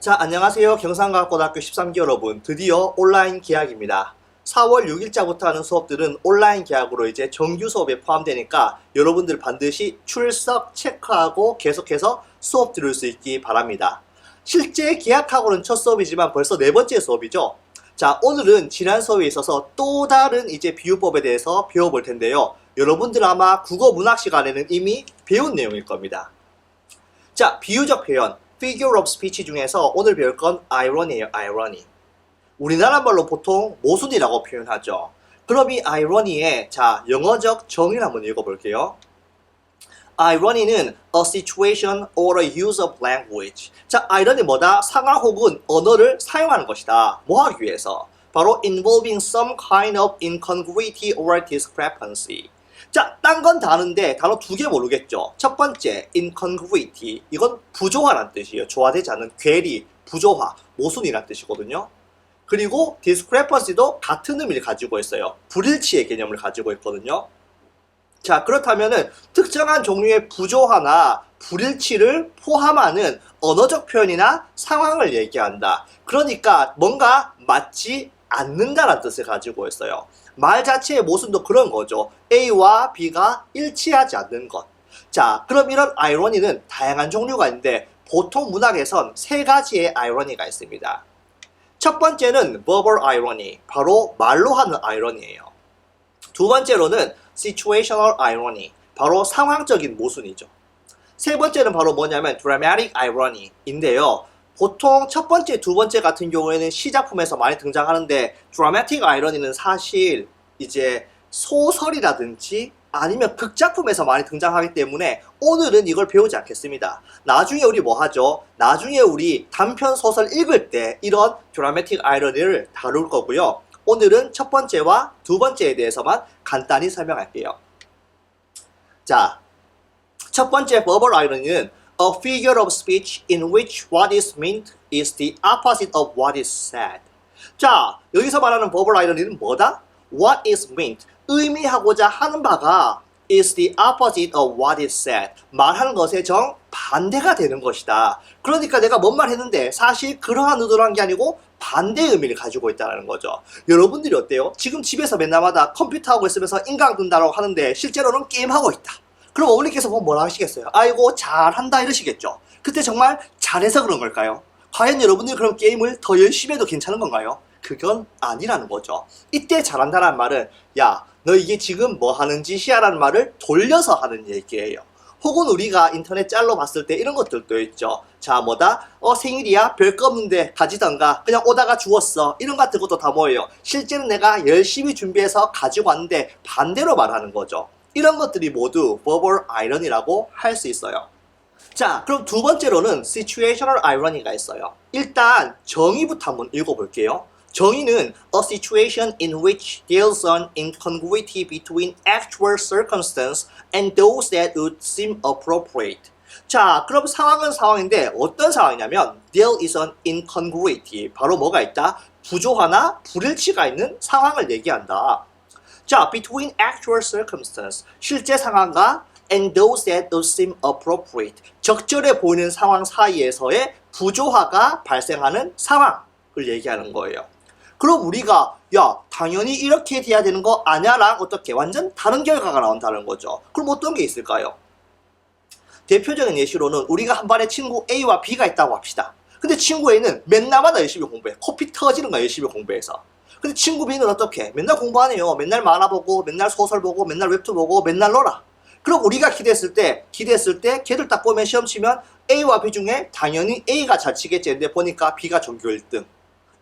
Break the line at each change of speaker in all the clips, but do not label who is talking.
자, 안녕하세요. 경상과학고등학교 13기 여러분. 드디어 온라인 개학입니다. 4월 6일자부터 하는 수업들은 온라인 개학으로 이제 정규 수업에 포함되니까 여러분들 반드시 출석 체크하고 계속해서 수업 들을 수 있기 바랍니다. 실제 개학하고는 첫 수업이지만 벌써 네 번째 수업이죠. 자, 오늘은 지난 수업에 있어서 또 다른 이제 비유법에 대해서 배워볼 텐데요. 여러분들 아마 국어 문학 시간에는 이미 배운 내용일 겁니다. 자, 비유적 표현. figure of speech 중에서 오늘 배울 건 irony예요. irony. 우리나라 말로 보통 모순이라고 표현하죠. 그럼 이 irony의 자 영어적 정의를 한번 읽어볼게요. irony는 a situation or a use of language. 자, irony 뭐다? 상황 혹은 언어를 사용하는 것이다. 뭐 하기 위해서? 바로 involving some kind of incongruity or discrepancy. 자, 딴 건 다 아는데 단어 두 개 모르겠죠. 첫 번째, incongruity. 이건 부조화란 뜻이에요. 조화되지 않는 괴리, 부조화, 모순이란 뜻이거든요. 그리고 discrepancy도 같은 의미를 가지고 있어요. 불일치의 개념을 가지고 있거든요. 자, 그렇다면은 특정한 종류의 부조화나 불일치를 포함하는 언어적 표현이나 상황을 얘기한다. 그러니까 뭔가 맞지 않는다는 뜻을 가지고 있어요. 말 자체의 모순도 그런 거죠. A와 B가 일치하지 않는 것. 자, 그럼 이런 irony는 다양한 종류가 있는데 보통 문학에선 세 가지의 irony가 있습니다. 첫 번째는 verbal irony, 바로 말로 하는 irony예요. 두 번째로는 situational irony, 바로 상황적인 모순이죠. 세 번째는 바로 뭐냐면 dramatic irony인데요. 보통 첫 번째, 두 번째 같은 경우에는 시작품에서 많이 등장하는데 dramatic irony는 사실 이제 소설이라든지 아니면 극작품에서 많이 등장하기 때문에 오늘은 이걸 배우지 않겠습니다. 나중에 우리 뭐 하죠? 나중에 우리 단편 소설 읽을 때 이런 dramatic irony를 다룰 거고요. 오늘은 첫 번째와 두 번째에 대해서만 간단히 설명할게요. 자, 첫 번째 verbal irony는 a figure of speech in which what is meant is the opposite of what is said. 자, 여기서 말하는 verbal irony는 뭐다? What is meant, 의미하고자 하는 바가 is the opposite of what is said. 말하는 것의 정반대가 되는 것이다. 그러니까 내가 뭔 말 했는데 사실 그러한 의도로 한 게 아니고 반대의 의미를 가지고 있다는 거죠. 여러분들이 어때요? 지금 집에서 맨날마다 컴퓨터하고 있으면서 인강된다고 하는데 실제로는 게임하고 있다. 그럼 어머니께서 보면 뭐라 하시겠어요? 아이고 잘한다 이러시겠죠. 그때 정말 잘해서 그런 걸까요? 과연 여러분들이 그럼 게임을 더 열심히 해도 괜찮은 건가요? 그건 아니라는 거죠. 이때 잘한다는 말은 야, 너 이게 지금 뭐 하는 짓이야 라는 말을 돌려서 하는 얘기예요. 혹은 우리가 인터넷 짤로 봤을 때 이런 것들도 있죠. 자, 뭐다? 생일이야? 별거 없는데 가지던가 그냥 오다가 주웠어. 이런 같은 것도 다 뭐예요? 실제는 내가 열심히 준비해서 가지고 왔는데 반대로 말하는 거죠. 이런 것들이 모두 verbal irony라고 할 수 있어요. 자, 그럼 두 번째로는 situational irony가 있어요. 일단 정의부터 한번 읽어볼게요. 정의는 a situation in which there's an incongruity between actual circumstance and those that would seem appropriate. 자, 그럼 상황은 상황인데 어떤 상황이냐면 there is an incongruity, 바로 뭐가 있다? 부조화나 불일치가 있는 상황을 얘기한다. 자, between actual circumstance, 실제 상황과 and those that would seem appropriate, 적절해 보이는 상황 사이에서의 부조화가 발생하는 상황을 얘기하는 거예요. 그럼 우리가 야, 당연히 이렇게 돼야 되는 거 아냐랑 어떻게 완전 다른 결과가 나온다는 거죠. 그럼 어떤 게 있을까요? 대표적인 예시로는 우리가 한 반에 친구 A와 B가 있다고 합시다. 근데 친구 A는 맨날마다 열심히 공부해. 코피 터지는 거야, 열심히 공부해서. 근데 친구 B는 어떻게? 맨날 공부 안 해요. 맨날 만화 보고, 맨날 소설 보고, 맨날 웹툰 보고, 맨날 놀아. 그럼 우리가 기대했을 때 걔들 딱 보면 시험 치면 A와 B 중에 당연히 A가 잘 치겠지. 근데 보니까 B가 전교 1등.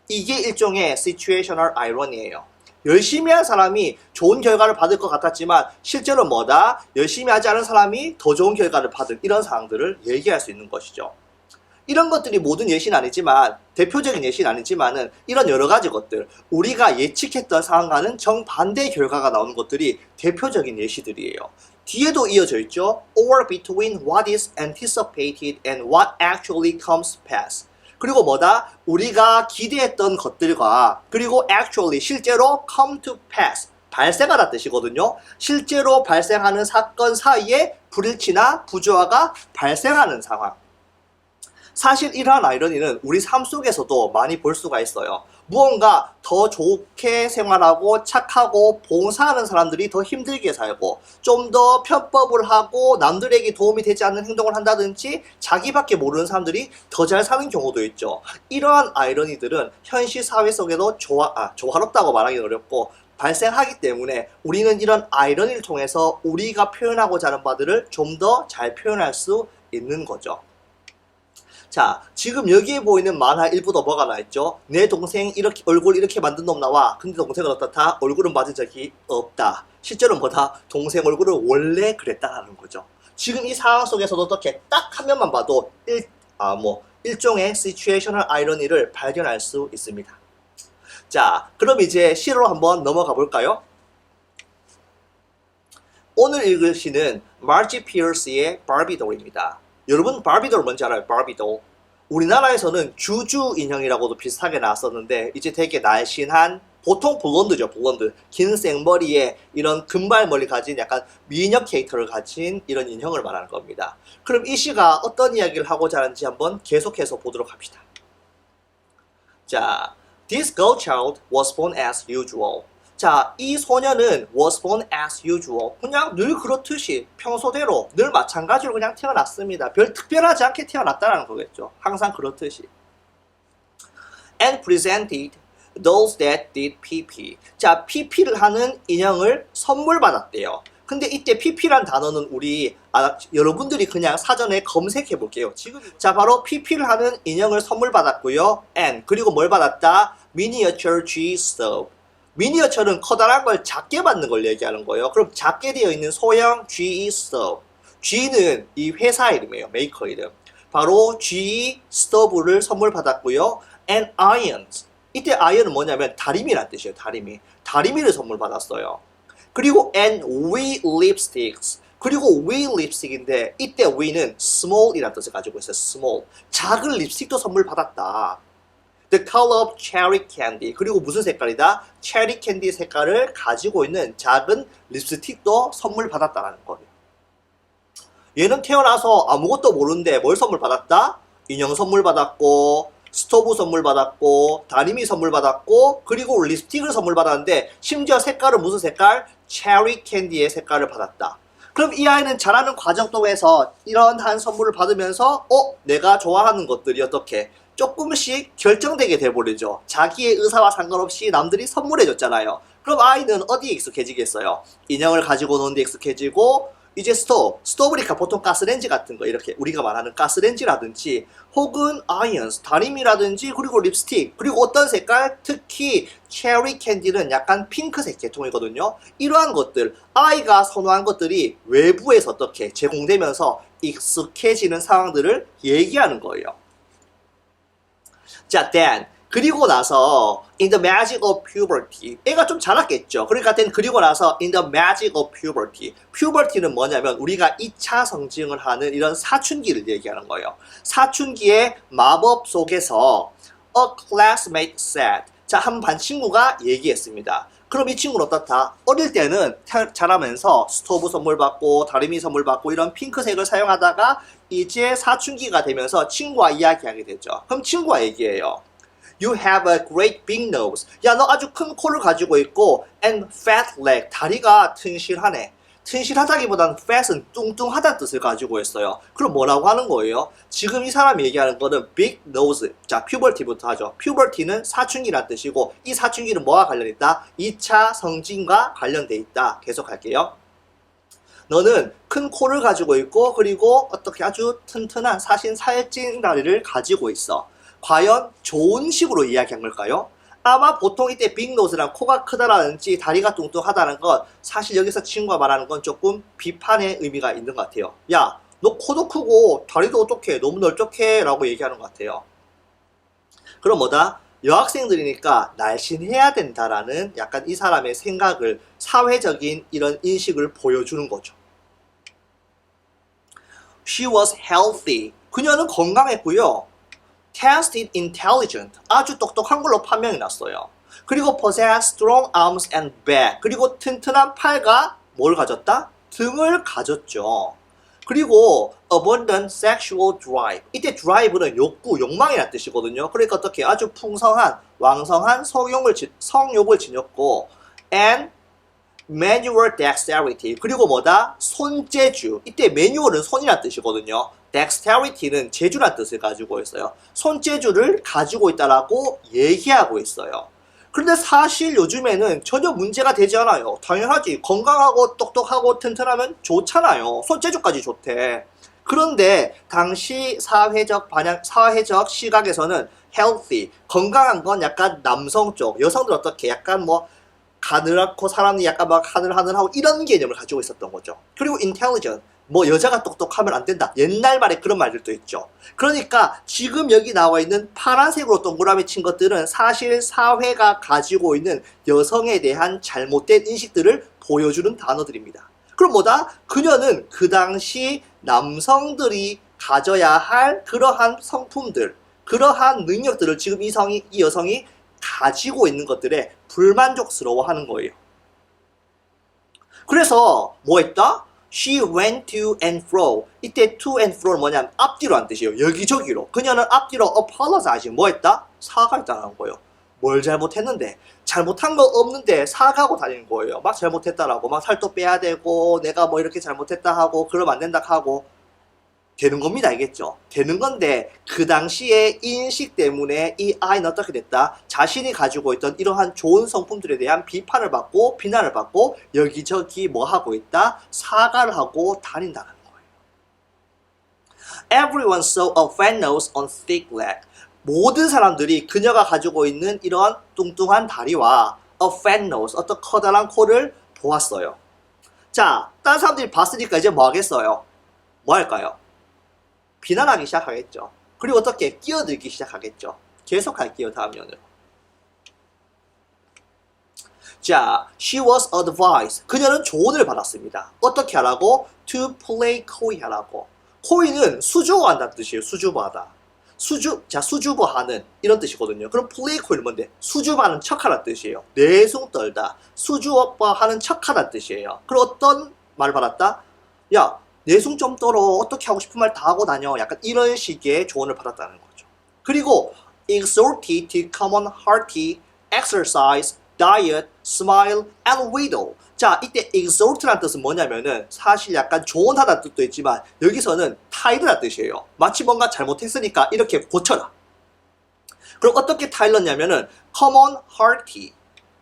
이게 일종의 situational irony예요. 열심히 한 사람이 좋은 결과를 받을 것 같았지만 실제로 뭐다? 열심히 하지 않은 사람이 더 좋은 결과를 받은 이런 상황들을 얘기할 수 있는 것이죠. 이런 것들이 모든 예시는 아니지만 대표적인 예시는 아니지만은 이런 여러 가지 것들 우리가 예측했던 상황과는 정반대의 결과가 나오는 것들이 대표적인 예시들이에요. 뒤에도 이어져 있죠. Or between what is anticipated and what actually comes past. 그리고 뭐다? 우리가 기대했던 것들과 그리고 actually 실제로 come to pass 발생하다 뜻이거든요. 실제로 발생하는 사건 사이에 불일치나 부조화가 발생하는 상황. 사실 이러한 아이러니는 우리 삶 속에서도 많이 볼 수가 있어요. 무언가 더 좋게 생활하고 착하고 봉사하는 사람들이 더 힘들게 살고 좀 더 편법을 하고 남들에게 도움이 되지 않는 행동을 한다든지 자기밖에 모르는 사람들이 더 잘 사는 경우도 있죠. 이러한 아이러니들은 현실 사회 속에도 조화롭다고 말하기는 어렵고 발생하기 때문에 우리는 이런 아이러니를 통해서 우리가 표현하고자 하는 바들을 좀 더 잘 표현할 수 있는 거죠. 자, 지금 여기에 보이는 만화 일부도 뭐가 나있죠? 내 동생 이렇게 얼굴 이렇게 만든 놈 나와. 근데 동생은 어떻다? 얼굴은 맞은 적이 없다. 실제로 뭐다? 동생 얼굴을 원래 그랬다라는 거죠. 지금 이 상황 속에서도 어떻게 딱 한 면만 봐도 일종의 시츄에이셔널 아이러니를 발견할 수 있습니다. 자, 그럼 이제 시로 한번 넘어가 볼까요? 오늘 읽을 시는 마르지 피어스의 바비돌입니다. 여러분 바비돌 뭔지 알아요? 바비돌. 우리나라에서는 주주 인형이라고도 비슷하게 나왔었는데 이제 되게 날씬한 보통 블론드죠. 블론드. 긴 생머리에 이런 금발머리 가진 약간 미인형 캐릭터를 가진 이런 인형을 말하는 겁니다. 그럼 이 시가 어떤 이야기를 하고자 하는지 한번 계속해서 보도록 합시다. 자, This girl child was born as usual. 자, 이 소녀는 was born as usual. 그냥 늘 그렇듯이 평소대로 늘 마찬가지로 그냥 태어났습니다. 별 특별하지 않게 태어났다는 거겠죠. 항상 그렇듯이. And presented those that did PP. 자, PP를 하는 인형을 선물 받았대요. 근데 이때 PP란 단어는 우리 여러분들이 그냥 사전에 검색해 볼게요. 지금 자, 바로 PP를 하는 인형을 선물 받았고요. And 그리고 뭘 받았다? Miniature G stove. 미니어처는 커다란 걸 작게 받는 걸 얘기하는 거예요. 그럼 작게 되어 있는 소형 GE stove. G는 이 회사 이름이에요. 메이커 이름. 바로 GE 스토브를 선물 받았고요. And irons. 이때 iron은 뭐냐면 다리미란 뜻이에요. 다리미. 다리미를 선물 받았어요. 그리고 and wee lipsticks. 그리고 wee lipstick인데 이때 wee는 small이라는 뜻을 가지고 있어요. small. 작은 립스틱도 선물 받았다. The color of cherry candy. 그리고 무슨 색깔이다? 체리 캔디 색깔을 가지고 있는 작은 립스틱도 선물 받았다는 거예요. 얘는 태어나서 아무것도 모르는데 뭘 선물 받았다? 인형 선물 받았고 스토브 선물 받았고 다리미 선물 받았고 그리고 립스틱을 선물 받았는데 심지어 색깔은 무슨 색깔? 체리 캔디의 색깔을 받았다. 그럼 이 아이는 자라는 과정 동에서 이러한 선물을 받으면서 내가 좋아하는 것들이 어떻게 조금씩 결정되게 돼버리죠. 자기의 의사와 상관없이 남들이 선물해줬잖아요. 그럼 아이는 어디에 익숙해지겠어요? 인형을 가지고 노는데 익숙해지고 이제 스토브니까 보통 가스렌지 같은 거 이렇게 우리가 말하는 가스렌지라든지 혹은 아이언스, 다림이라든지 그리고 립스틱 그리고 어떤 색깔 특히 체리 캔디는 약간 핑크색 계통이거든요. 이러한 것들 아이가 선호한 것들이 외부에서 어떻게 제공되면서 익숙해지는 상황들을 얘기하는 거예요. 자, then 그리고 나서 in the magic of puberty 애가 좀 자랐겠죠. 그러니까 then 그리고 나서 in the magic of puberty puberty는 뭐냐면 우리가 2차 성징을 하는 이런 사춘기를 얘기하는 거예요. 사춘기의 마법 속에서 a classmate said 자, 한 반 친구가 얘기했습니다. 그럼 이 친구는 어떻다? 어릴 때는 자라면서 스토브 선물 받고 다리미 선물 받고 이런 핑크색을 사용하다가 이제 사춘기가 되면서 친구와 이야기하게 되죠. 그럼 친구가 얘기해요. You have a great big nose. 야, 너 아주 큰 코를 가지고 있고 and fat leg. 다리가 튼실하네. 튼실하다기보다는 fat은 뚱뚱하다는 뜻을 가지고 있어요. 그럼 뭐라고 하는 거예요? 지금 이 사람이 얘기하는 거는 big nose. 자, puberty부터 하죠. puberty는 사춘기란 뜻이고 이 사춘기는 뭐와 관련돼 있다? 2차 성징과 관련돼 있다. 계속할게요. 너는 큰 코를 가지고 있고 그리고 어떻게 아주 튼튼한 사신 살찐 다리를 가지고 있어. 과연 좋은 식으로 이야기한 걸까요? 아마 보통 이때 빅노즈랑 코가 크다라든지 다리가 뚱뚱하다는 건 사실 여기서 친구가 말하는 건 조금 비판의 의미가 있는 것 같아요. 야, 너 코도 크고 다리도 어떡해? 너무 넓적해? 라고 얘기하는 것 같아요. 그럼 뭐다? 여학생들이니까 날씬해야 된다라는 약간 이 사람의 생각을 사회적인 이런 인식을 보여주는 거죠. She was healthy. 그녀는 건강했고요. Tested intelligent. 아주 똑똑한 걸로 판명이 났어요. 그리고 possessed strong arms and back. 그리고 튼튼한 팔과 뭘 가졌다? 등을 가졌죠. 그리고 abundant sexual drive. 이때 drive는 욕구, 욕망이라는 뜻이거든요. 그러니까 어떻게 아주 풍성한, 왕성한 성욕을 지녔고 and manual dexterity. 그리고 뭐다? 손재주. 이때 manual은 손이라는 뜻이거든요. dexterity는 재주라는 뜻을 가지고 있어요. 손재주를 가지고 있다라고 얘기하고 있어요. 그런데 사실 요즘에는 전혀 문제가 되지 않아요. 당연하지. 건강하고 똑똑하고 튼튼하면 좋잖아요. 손재주까지 좋대. 그런데 당시 사회적 시각에서는 healthy, 건강한 건 약간 남성 쪽, 여성들 어떻게 약간 뭐 가늘고 사람이 약간 막 하늘하늘하고 이런 개념을 가지고 있었던 거죠. 그리고 intelligent, 뭐 여자가 똑똑하면 안 된다. 옛날 말에 그런 말들도 있죠. 그러니까 지금 여기 나와 있는 파란색으로 동그라미 친 것들은 사실 사회가 가지고 있는 여성에 대한 잘못된 인식들을 보여주는 단어들입니다. 그럼 뭐다? 그녀는 그 당시 남성들이 가져야 할 그러한 성품들, 그러한 능력들을 지금 이 여성이 가지고 있는 것들에 불만족스러워하는 거예요. 그래서 뭐 했다? She went to and fro. 이때 to and fro는 뭐냐면 앞뒤로 한 뜻이에요. 여기저기로. 그녀는 앞뒤로 apologize. 뭐 했다? 사과했다는 거예요. 뭘 잘못했는데? 잘못한 거 없는데 사과하고 다니는 거예요. 막 잘못했다라고. 막 살도 빼야 되고 내가 뭐 이렇게 잘못했다 하고 그러면 안 된다 하고 되는 겁니다. 알겠죠? 되는 건데 그 당시의 인식 때문에 이 아이는 어떻게 됐다? 자신이 가지고 있던 이러한 좋은 성품들에 대한 비판을 받고 비난을 받고 여기저기 뭐 하고 있다? 사과를 하고 다닌다는 거예요. Everyone saw a fat nose on thick leg. 모든 사람들이 그녀가 가지고 있는 이러한 뚱뚱한 다리와 a fat nose, 어떤 커다란 코를 보았어요. 자, 다른 사람들이 봤으니까 이제 뭐 하겠어요? 뭐 할까요? 비난하기 시작하겠죠. 그리고 어떻게 끼어들기 시작하겠죠. 계속할게요. 다음 연으로. 자, she was advised. 그녀는 조언을 받았습니다. 어떻게 하라고? To play coy 하라고. coy는 수줍어한다는 뜻이에요. 수줍어하다. 수줍어하는 이런 뜻이거든요. 그럼 play coy는 뭔데? 수줍어하는 척하라는 뜻이에요. 내숭 떨다. 수줍어하는 척하라는 뜻이에요. 그럼 어떤 말을 받았다? 야, 내숭 좀 떨어. 어떻게 하고 싶은 말 다 하고 다녀. 약간 이런 식의 조언을 받았다는 거죠. 그리고 exhorted to common hearty exercise, diet, smile, and wheedle. 자, 이때 exhort라는 뜻은 뭐냐면은 사실 약간 조언하다는 뜻도 있지만 여기서는 타일이라는 뜻이에요. 마치 뭔가 잘못했으니까 이렇게 고쳐라. 그럼 어떻게 타일렀냐면은 common hearty.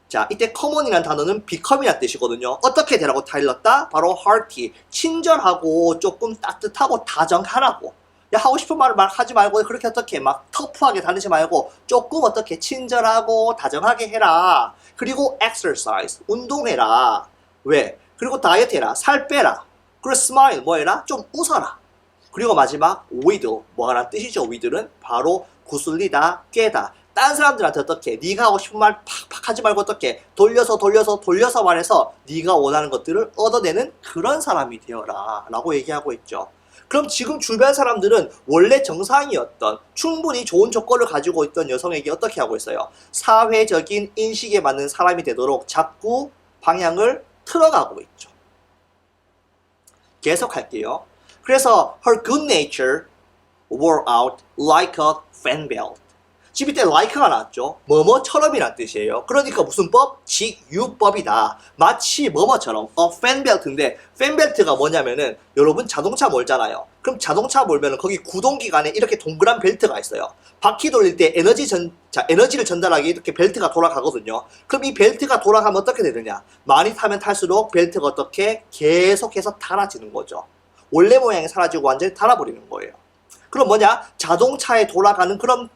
자, 이때 common이라는 단어는 become이라는 뜻이거든요. 어떻게 되라고 타일렀다? 바로 hearty, 친절하고 조금 따뜻하고 다정하라고. 야, 하고 싶은 말을 막 하지 말고 그렇게 어떻게 막 터프하게 다니지 말고 조금 어떻게 친절하고 다정하게 해라. 그리고 exercise, 운동해라. 왜? 그리고 다이어트 해라. 살 빼라. 그리고 smile, 뭐 해라? 좀 웃어라. 그리고 마지막 wheedle, 뭐 하라는 뜻이죠? wheedle은 바로 구슬리다, 꿰다. 딴 사람들한테 어떻게 네가 하고 싶은 말 팍팍 하지 말고 어떻게 돌려서 말해서 네가 원하는 것들을 얻어내는 그런 사람이 되어라 라고 얘기하고 있죠. 그럼 지금 주변 사람들은 원래 정상이었던 충분히 좋은 조건을 가지고 있던 여성에게 어떻게 하고 있어요? 사회적인 인식에 맞는 사람이 되도록 자꾸 방향을 틀어가고 있죠. 계속할게요. 그래서 her good nature wore out like a fan belt. 지금 이때 like가 나왔죠. 뭐뭐처럼이란 뜻이에요. 그러니까 무슨 법? 직유법이다. 마치 뭐뭐처럼 fan belt인데 fan belt가 뭐냐면은 여러분 자동차 몰잖아요. 그럼 자동차 몰면은 거기 구동기관에 이렇게 동그란 벨트가 있어요. 바퀴 돌릴 때 에너지를 전달하기 이렇게 벨트가 돌아가거든요. 그럼 이 벨트가 돌아가면 어떻게 되느냐? 많이 타면 탈수록 벨트가 어떻게 계속해서 닳아지는 거죠. 원래 모양이 사라지고 완전히 닳아버리는 거예요. 그럼 뭐냐? 자동차에 돌아가는 그런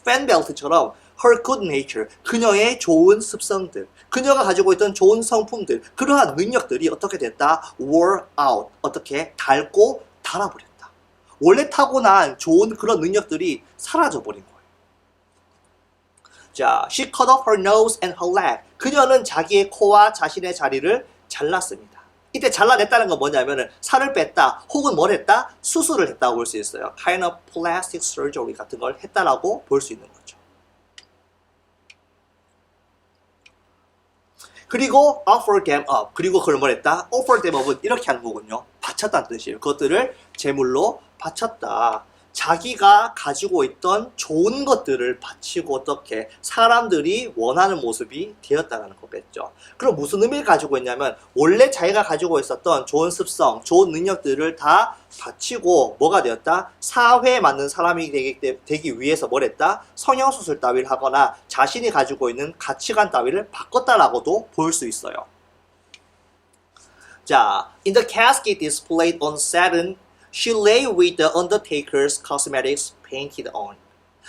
팬벨트처럼 her good nature, 그녀의 좋은 습성들, 그녀가 가지고 있던 좋은 성품들, 그러한 능력들이 어떻게 됐다? wore out, 어떻게 닳고 닳아버렸다. 원래 타고난 좋은 그런 능력들이 사라져버린 거예요. 자, she cut off her nose and her leg. 그녀는 자기의 코와 자신의 자리를 잘랐습니다. 이때 잘라냈다는 건 뭐냐면은 살을 뺐다 혹은 뭘 했다? 수술을 했다고 볼 수 있어요. kind of plastic surgery 같은 걸 했다라고 볼 수 있는 거죠. 그리고 offer them up. 그리고 그걸 뭘 했다? offer them up은 이렇게 하는 거군요. 바쳤다는 뜻이에요. 그것들을 제물로 바쳤다. 자기가 가지고 있던 좋은 것들을 바치고 어떻게 사람들이 원하는 모습이 되었다는 거겠죠. 그럼 무슨 의미를 가지고 있냐면 원래 자기가 가지고 있었던 좋은 습성, 좋은 능력들을 다 바치고 뭐가 되었다? 사회에 맞는 사람이 되기 위해서 뭘 했다? 성형수술 따위를 하거나 자신이 가지고 있는 가치관 따위를 바꿨다라고도 볼 수 있어요. 자, in the casket displayed on Saturn, she lay with the undertaker's cosmetics painted on.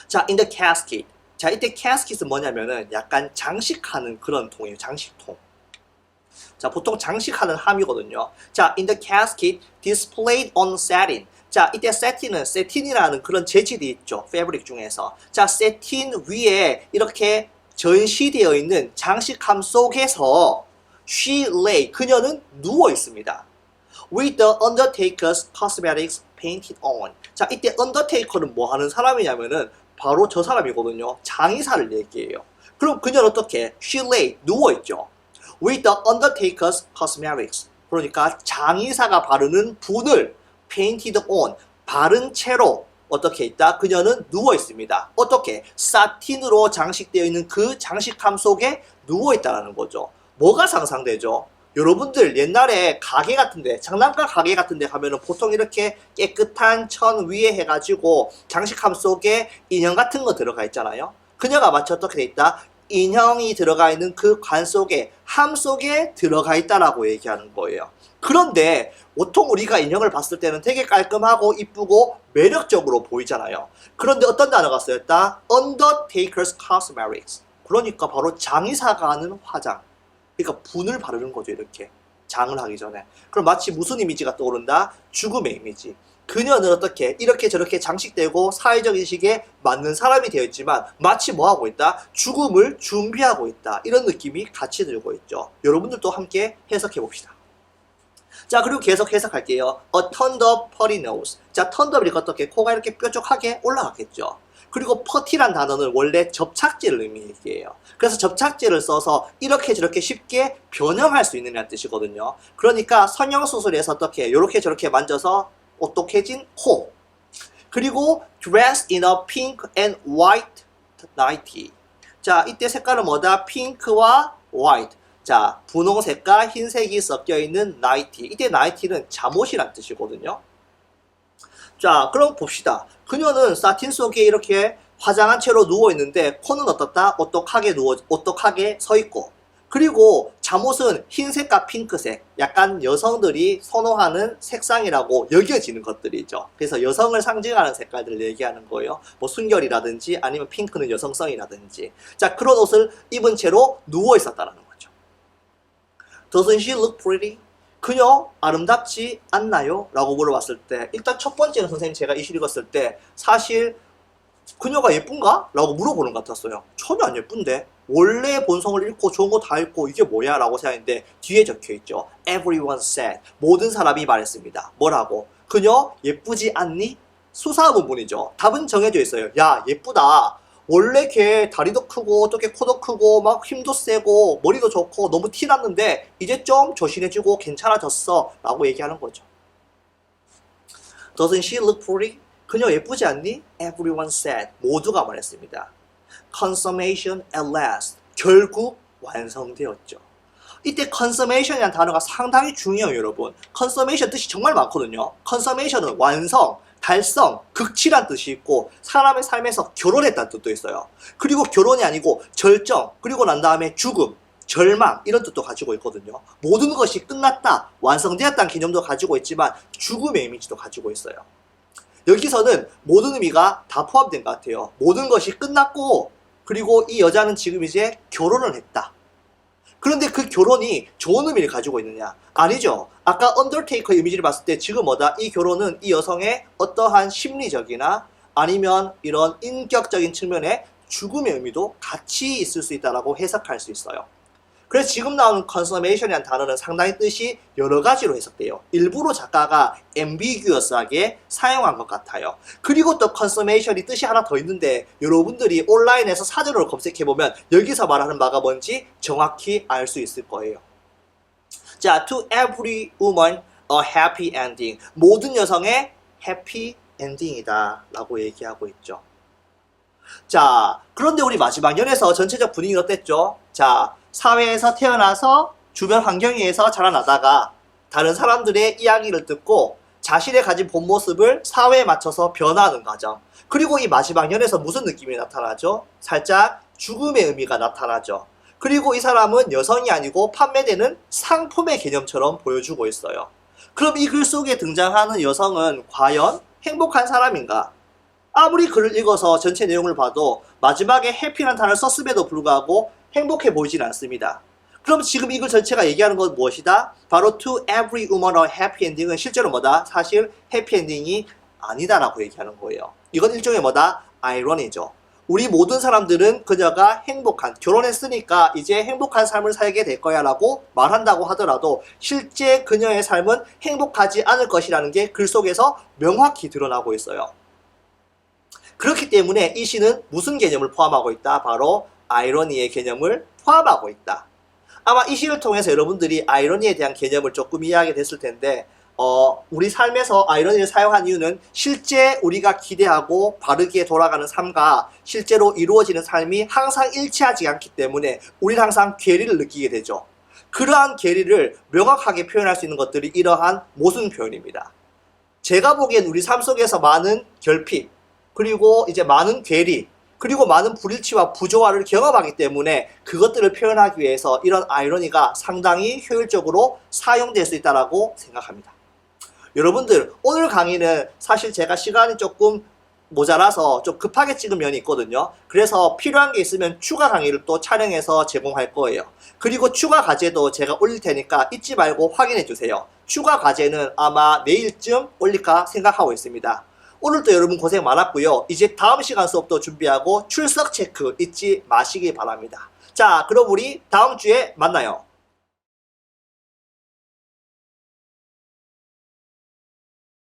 자, in the casket. 자, 이때 casket은 뭐냐면은 약간 장식하는 그런 통이에요. 장식통. 자, 보통 장식하는 함이거든요. 자, in the casket displayed on satin. 자, 이때 세틴이라는 그런 재질이 있죠. 패브릭 중에서. 자, 세틴 위에 이렇게 전시되어 있는 장식함 속에서 she lay, 그녀는 누워 있습니다. With the undertaker's cosmetics painted on. 자, 이때 undertaker는 뭐 하는 사람이냐면은 바로 저 사람이거든요. 장의사를 얘기해요. 그럼 그녀는 어떻게? She lay, 누워있죠. With the undertaker's cosmetics. 그러니까 장의사가 바르는 분을 painted on, 바른 채로 어떻게 있다? 그녀는 누워있습니다. 어떻게? 사틴으로 장식되어 있는 그 장식함 속에 누워있다는 거죠. 뭐가 상상되죠? 여러분들 옛날에 가게 같은데, 장난감 가게 같은데 가면은 보통 이렇게 깨끗한 천 위에 해가지고 장식함 속에 인형 같은 거 들어가 있잖아요. 그녀가 마치 어떻게 돼 있다? 인형이 들어가 있는 그 관 속에, 함 속에 들어가 있다라고 얘기하는 거예요. 그런데 보통 우리가 인형을 봤을 때는 되게 깔끔하고 이쁘고 매력적으로 보이잖아요. 그런데 어떤 단어가 쓰였다? Undertaker's cosmetics. 그러니까 바로 장의사가 하는 화장. 그러니까 분을 바르는 거죠. 이렇게 장을 하기 전에. 그럼 마치 무슨 이미지가 떠오른다? 죽음의 이미지. 그녀는 어떻게 이렇게 저렇게 장식되고 사회적 인식에 맞는 사람이 되어 있지만 마치 뭐 하고 있다? 죽음을 준비하고 있다. 이런 느낌이 같이 들고 있죠. 여러분들도 함께 해석해 봅시다. 자, 그리고 계속 해석할게요. A turned up potty nose. 자, turned up이니까 어떻게 코가 이렇게 뾰족하게 올라갔겠죠. 그리고 퍼티란 단어는 원래 접착제를 의미해요. 그래서 접착제를 써서 이렇게 저렇게 쉽게 변형할 수 있는 뜻이거든요. 그러니까 성형수술에서 어떻게 이렇게 저렇게 만져서 오똑해진 코. 그리고 dressed in a pink and white nightie. 자, 이때 색깔은 뭐다? 핑크와 white. 자, 분홍색과 흰색이 섞여있는 nightie. 이때 nightie는 잠옷이란 뜻이거든요. 자, 그럼 봅시다. 그녀는 사틴 속에 이렇게 화장한 채로 누워있는데 코는 어떻다? 오똑하게 서있고, 그리고 잠옷은 흰색과 핑크색, 약간 여성들이 선호하는 색상이라고 여겨지는 것들이죠. 그래서 여성을 상징하는 색깔들을 얘기하는 거예요. 뭐 순결이라든지 아니면 핑크는 여성성이라든지. 자, 그런 옷을 입은 채로 누워있었다는 거죠. Doesn't she look pretty? 그녀 아름답지 않나요? 라고 물어봤을 때 일단 첫 번째는 선생님 제가 이 시 읽었을 때 사실 그녀가 예쁜가? 라고 물어보는 것 같았어요. 전혀 안 예쁜데 원래 본성을 읽고 좋은 거 다 읽고 이게 뭐야? 라고 생각했는데 뒤에 적혀있죠. Everyone said. 모든 사람이 말했습니다. 뭐라고? 그녀 예쁘지 않니? 수사 부분이죠. 답은 정해져 있어요. 야, 예쁘다. 원래 걔 다리도 크고 어떻게 코도 크고 막 힘도 세고 머리도 좋고 너무 티났는데 이제 좀 조신해지고 괜찮아졌어 라고 얘기하는 거죠. Doesn't she look pretty? 그녀 예쁘지 않니? Everyone said. 모두가 말했습니다. Consummation at last. 결국 완성되었죠. 이때 consummation이라는 단어가 상당히 중요해요, 여러분. consummation 뜻이 정말 많거든요. consummation은 완성, 달성, 극치란 뜻이 있고 사람의 삶에서 결혼했다는 뜻도 있어요. 그리고 결혼이 아니고 절정, 그리고 난 다음에 죽음, 절망 이런 뜻도 가지고 있거든요. 모든 것이 끝났다, 완성되었다는 개념도 가지고 있지만 죽음의 이미지도 가지고 있어요. 여기서는 모든 의미가 다 포함된 것 같아요. 모든 것이 끝났고 그리고 이 여자는 지금 이제 결혼을 했다. 그런데 그 결혼이 좋은 의미를 가지고 있느냐? 아니죠. 아까 언더테이커 이미지를 봤을 때 지금 뭐다? 이 결혼은 이 여성의 어떠한 심리적이나 아니면 이런 인격적인 측면의 죽음의 의미도 같이 있을 수 있다고 해석할 수 있어요. 그래서 지금 나오는 consummation이라는 단어는 상당히 뜻이 여러 가지로 해석돼요. 일부러 작가가 ambiguous하게 사용한 것 같아요. 그리고 또 consummation이 뜻이 하나 더 있는데 여러분들이 온라인에서 사전으로 검색해보면 여기서 말하는 바가 뭔지 정확히 알 수 있을 거예요. 자, to every woman a happy ending. 모든 여성의 해피 엔딩이다 라고 얘기하고 있죠. 자, 그런데 우리 마지막 연에서 전체적 분위기는 어땠죠? 자, 사회에서 태어나서 주변 환경에 의해서 자라나다가 다른 사람들의 이야기를 듣고 자신의 가진 본 모습을 사회에 맞춰서 변화하는 과정. 그리고 이 마지막 연에서 무슨 느낌이 나타나죠? 살짝 죽음의 의미가 나타나죠. 그리고 이 사람은 여성이 아니고 판매되는 상품의 개념처럼 보여주고 있어요. 그럼 이 글 속에 등장하는 여성은 과연 행복한 사람인가? 아무리 글을 읽어서 전체 내용을 봐도 마지막에 해피라는 단어를 썼음에도 불구하고 행복해 보이진 않습니다. 그럼 지금 이 글 전체가 얘기하는 건 무엇이다? 바로 to every woman a happy ending은 실제로 뭐다? 사실 해피 엔딩이 아니다라고 얘기하는 거예요. 이건 일종의 뭐다? 아이러니죠. 우리 모든 사람들은 그녀가 행복한, 결혼했으니까 이제 행복한 삶을 살게 될 거야 라고 말한다고 하더라도 실제 그녀의 삶은 행복하지 않을 것이라는 게 글 속에서 명확히 드러나고 있어요. 그렇기 때문에 이 시는 무슨 개념을 포함하고 있다? 바로 아이러니의 개념을 포함하고 있다. 아마 이 시를 통해서 여러분들이 아이러니에 대한 개념을 조금 이해하게 됐을 텐데 우리 삶에서 아이러니를 사용한 이유는 실제 우리가 기대하고 바르게 돌아가는 삶과 실제로 이루어지는 삶이 항상 일치하지 않기 때문에 우리는 항상 괴리를 느끼게 되죠. 그러한 괴리를 명확하게 표현할 수 있는 것들이 이러한 모순 표현입니다. 제가 보기엔 우리 삶 속에서 많은 결핍, 그리고 이제 많은 괴리, 그리고 많은 불일치와 부조화를 경험하기 때문에 그것들을 표현하기 위해서 이런 아이러니가 상당히 효율적으로 사용될 수 있다고 생각합니다. 여러분들, 오늘 강의는 사실 제가 시간이 조금 모자라서 좀 급하게 찍은 면이 있거든요. 그래서 필요한 게 있으면 추가 강의를 또 촬영해서 제공할 거예요. 그리고 추가 과제도 제가 올릴 테니까 잊지 말고 확인해 주세요. 추가 과제는 아마 내일쯤 올릴까 생각하고 있습니다. 오늘도 여러분 고생 많았고요. 이제 다음 시간 수업도 준비하고 출석 체크 잊지 마시기 바랍니다. 자, 그럼 우리 다음 주에 만나요.